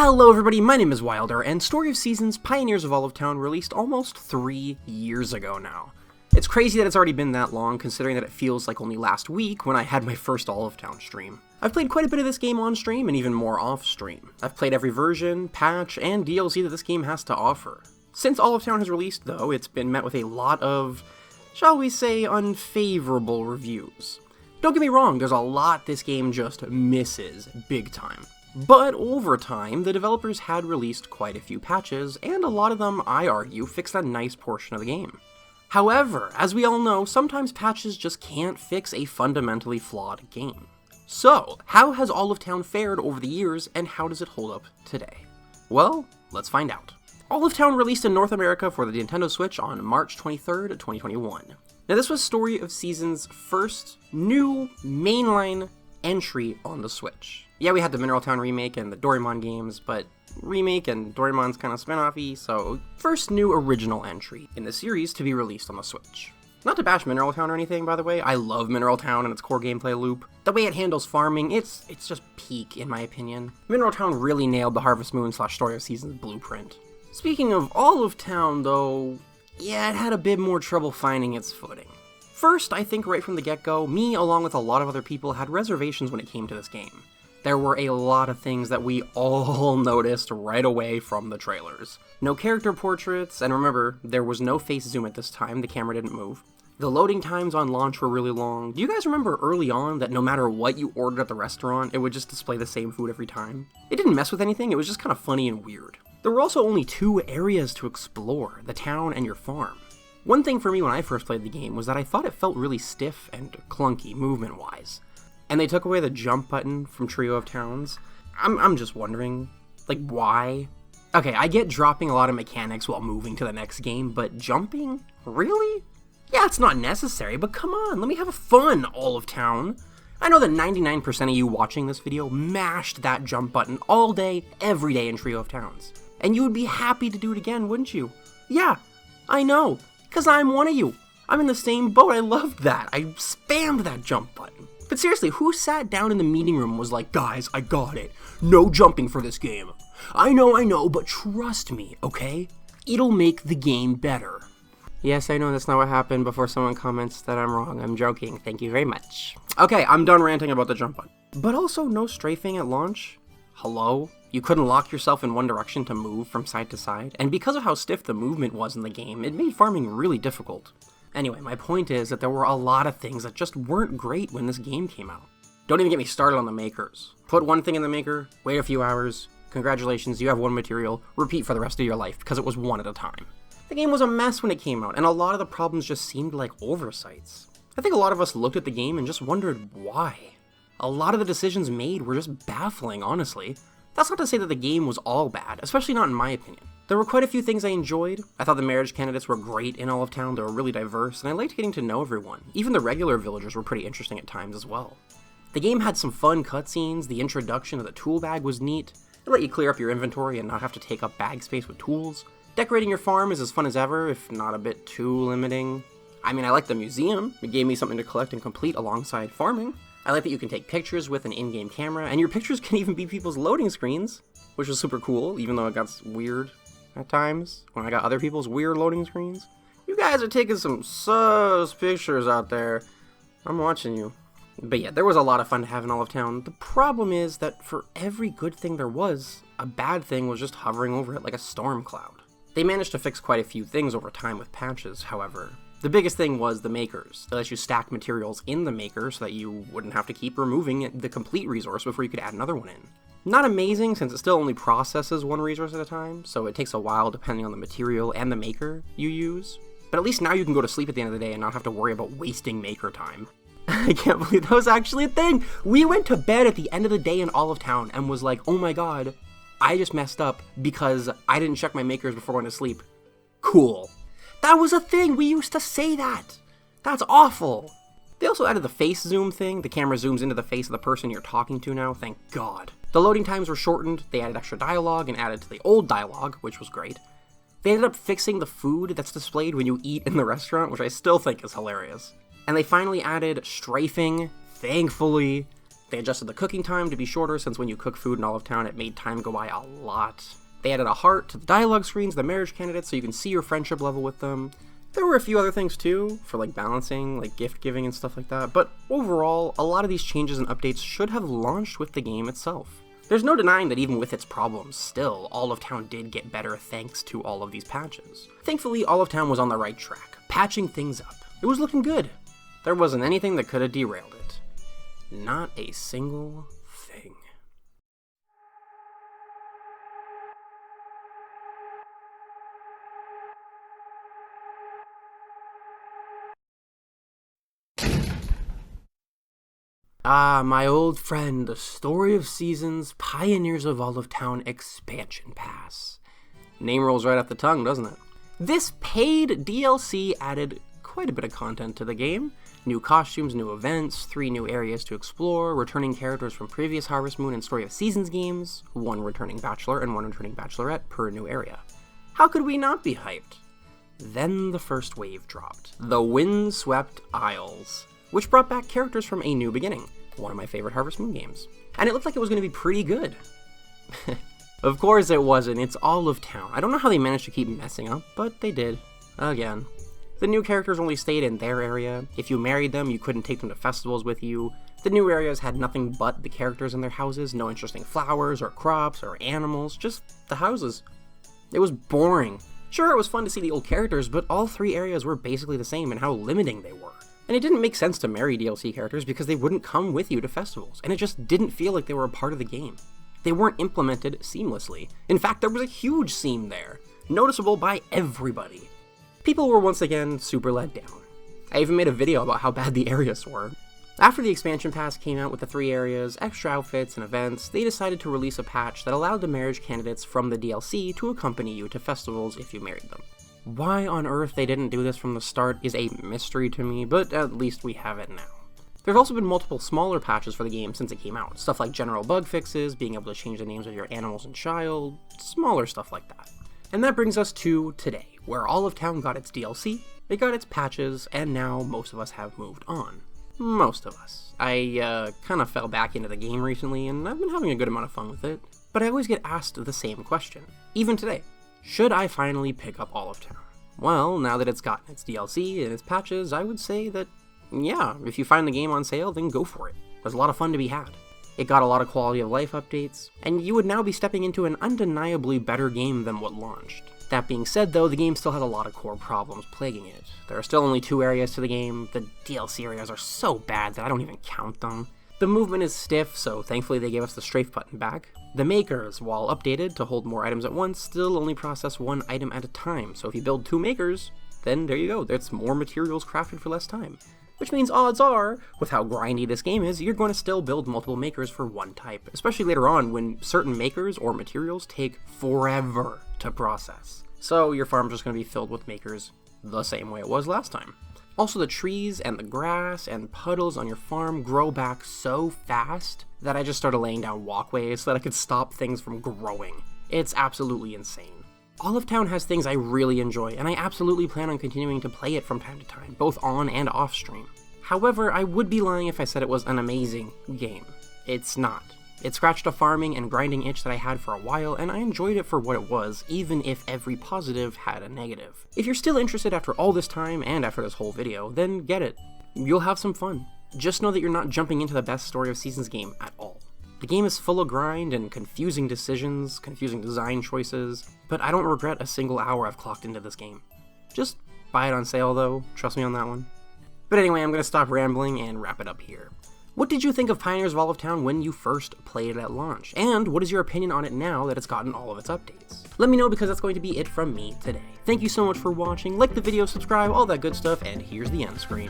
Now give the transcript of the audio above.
Hello everybody, my name is Wilder, and Story of Seasons Pioneers of Olive Town released almost 3 years ago now. It's crazy that it's already been that long, considering that it feels like only last week when I had my first Olive Town stream. I've played quite a bit of this game on stream, and even more off stream. I've played every version, patch, and DLC that this game has to offer. Since Olive Town has released, though, it's been met with a lot of, shall we say, unfavorable reviews. Don't get me wrong, there's a lot this game just misses big time. But over time, the developers had released quite a few patches, and a lot of them, I argue, fixed a nice portion of the game. However, as we all know, sometimes patches just can't fix a fundamentally flawed game. So, how has Olive Town fared over the years, and how does it hold up today? Well, let's find out. Olive Town released in North America for the Nintendo Switch on March 23rd, 2021. Now this was Story of Seasons' first new mainline entry on the Switch. Yeah, we had the Mineral Town remake and the Doraemon games, but remake and Doraemon's kind of spin-offy, so first new original entry in the series to be released on the Switch. Not to bash Mineral Town or anything, by the way, I love Mineral Town and its core gameplay loop. The way it handles farming, it's just peak in my opinion. Mineral Town really nailed the Harvest Moon / Story of Seasons blueprint. Speaking of Olive Town though, yeah, it had a bit more trouble finding its footing. First, I think right from the get-go, me along with a lot of other people had reservations when it came to this game. There were a lot of things that we all noticed right away from the trailers. No character portraits, and remember, there was no face zoom at this time, the camera didn't move. The loading times on launch were really long. Do you guys remember early on that no matter what you ordered at the restaurant, it would just display the same food every time? It didn't mess with anything, it was just kind of funny and weird. There were also only 2 areas to explore, the town and your farm. One thing for me when I first played the game was that I thought it felt really stiff and clunky movement-wise. And they took away the jump button from Trio of Towns. I'm just wondering, like, why? Okay, I get dropping a lot of mechanics while moving to the next game, but jumping? Really? Yeah, it's not necessary, but come on, let me have a fun, Olive Town. I know that 99% of you watching this video mashed that jump button all day, every day in Trio of Towns. And you would be happy to do it again, wouldn't you? Yeah, I know, because I'm one of you. I'm in the same boat, I loved that. I spammed that jump button. But seriously, who sat down in the meeting room and was like, guys, I got it. No jumping for this game. I know, but trust me, okay? It'll make the game better. Yes, I know that's not what happened before someone comments that I'm wrong. I'm joking. Thank you very much. Okay, I'm done ranting about the jump button. But also no strafing at launch? Hello? You couldn't lock yourself in one direction to move from side to side? And because of how stiff the movement was in the game, it made farming really difficult. Anyway, my point is that there were a lot of things that just weren't great when this game came out. Don't even get me started on the makers. Put one thing in the maker, wait a few hours, congratulations, you have one material, repeat for the rest of your life, because it was one at a time. The game was a mess when it came out, and a lot of the problems just seemed like oversights. I think a lot of us looked at the game and just wondered why. A lot of the decisions made were just baffling, honestly. That's not to say that the game was all bad, especially not in my opinion. There were quite a few things I enjoyed. I thought the marriage candidates were great in Olive Town, they were really diverse, and I liked getting to know everyone. Even the regular villagers were pretty interesting at times as well. The game had some fun cutscenes, the introduction of the tool bag was neat, it let you clear up your inventory and not have to take up bag space with tools. Decorating your farm is as fun as ever, if not a bit too limiting. I mean, I like the museum, it gave me something to collect and complete alongside farming. I like that you can take pictures with an in-game camera, and your pictures can even be people's loading screens, which was super cool, even though it got weird at times, when I got other people's weird loading screens. You guys are taking some sus pictures out there. I'm watching you. But yeah, there was a lot of fun to have in Olive Town. The problem is that for every good thing there was, a bad thing was just hovering over it like a storm cloud. They managed to fix quite a few things over time with patches, however. The biggest thing was the makers. They let you stack materials in the maker so that you wouldn't have to keep removing the complete resource before you could add another one in. Not amazing, since it still only processes one resource at a time, so it takes a while depending on the material and the maker you use. But at least now you can go to sleep at the end of the day and not have to worry about wasting maker time. I can't believe that was actually a thing! We went to bed at the end of the day in Olive Town and was like, oh my god, I just messed up because I didn't check my makers before going to sleep. Cool. That was a thing! We used to say that! That's awful! They also added the face zoom thing. The camera zooms into the face of the person you're talking to now, thank God. The loading times were shortened, they added extra dialogue and added to the old dialogue, which was great. They ended up fixing the food that's displayed when you eat in the restaurant, which I still think is hilarious. And they finally added strafing, thankfully. They adjusted the cooking time to be shorter, since when you cook food in Olive Town, it made time go by a lot. They added a heart to the dialogue screens, the marriage candidates, so you can see your friendship level with them. There were a few other things too, for like balancing, like gift giving and stuff like that, but overall, a lot of these changes and updates should have launched with the game itself. There's no denying that even with its problems, still, Olive Town did get better thanks to all of these patches. Thankfully, Olive Town was on the right track, patching things up. It was looking good. There wasn't anything that could have derailed it. Not a single thing. Ah, my old friend, the Story of Seasons Pioneers of Olive Town Expansion Pass. Name rolls right off the tongue, doesn't it? This paid DLC added quite a bit of content to the game. New costumes, new events, 3 new areas to explore, returning characters from previous Harvest Moon and Story of Seasons games, 1 returning bachelor and 1 returning bachelorette per new area. How could we not be hyped? Then the first wave dropped. The Windswept Isles, which brought back characters from A New Beginning, one of my favorite Harvest Moon games. And it looked like it was going to be pretty good. Of course it wasn't, it's Olive Town. I don't know how they managed to keep messing up, but they did. Again. The new characters only stayed in their area. If you married them, you couldn't take them to festivals with you. The new areas had nothing but the characters in their houses, no interesting flowers or crops or animals, just the houses. It was boring. Sure, it was fun to see the old characters, but all 3 areas were basically the same in how limiting they were. And it didn't make sense to marry DLC characters because they wouldn't come with you to festivals, and it just didn't feel like they were a part of the game. They weren't implemented seamlessly. In fact, there was a huge seam there, noticeable by everybody. People were once again super let down. I even made a video about how bad the areas were. After the expansion pass came out with the 3 areas, extra outfits, and events, they decided to release a patch that allowed the marriage candidates from the DLC to accompany you to festivals if you married them. Why on earth they didn't do this from the start is a mystery to me, but at least we have it now. There have also been multiple smaller patches for the game since it came out, stuff like general bug fixes, being able to change the names of your animals and child, smaller stuff like that. And that brings us to today, where Olive Town got its DLC, it got its patches, and now most of us have moved on. Most of us. I kind of fell back into the game recently, and I've been having a good amount of fun with it, but I always get asked the same question, even today. Should I finally pick up Olive Town? Well, now that it's gotten its DLC and its patches, I would say that, yeah, if you find the game on sale, then go for it. There's a lot of fun to be had. It got a lot of quality of life updates, and you would now be stepping into an undeniably better game than what launched. That being said though, the game still has a lot of core problems plaguing it. There are still only 2 areas to the game, the DLC areas are so bad that I don't even count them. The movement is stiff, so thankfully they gave us the strafe button back. The makers, while updated to hold more items at once, still only process 1 item at a time, so if you build 2 makers, then there you go, there's more materials crafted for less time. Which means odds are, with how grindy this game is, you're going to still build multiple makers for one type, especially later on when certain makers or materials take forever to process. So your farm's just going to be filled with makers the same way it was last time. Also, the trees and the grass and puddles on your farm grow back so fast that I just started laying down walkways so that I could stop things from growing. It's absolutely insane. Olive Town has things I really enjoy, and I absolutely plan on continuing to play it from time to time, both on and off stream. However, I would be lying if I said it was an amazing game. It's not. It scratched a farming and grinding itch that I had for a while, and I enjoyed it for what it was, even if every positive had a negative. If you're still interested after all this time, and after this whole video, then get it. You'll have some fun. Just know that you're not jumping into the best Story of Seasons game at all. The game is full of grind and confusing decisions, confusing design choices, but I don't regret a single hour I've clocked into this game. Just buy it on sale though, trust me on that one. But anyway, I'm going to stop rambling and wrap it up here. What did you think of Pioneers of Olive Town when you first played it at launch? And what is your opinion on it now that it's gotten all of its updates? Let me know because that's going to be it from me today. Thank you so much for watching, like the video, subscribe, all that good stuff, and here's the end screen.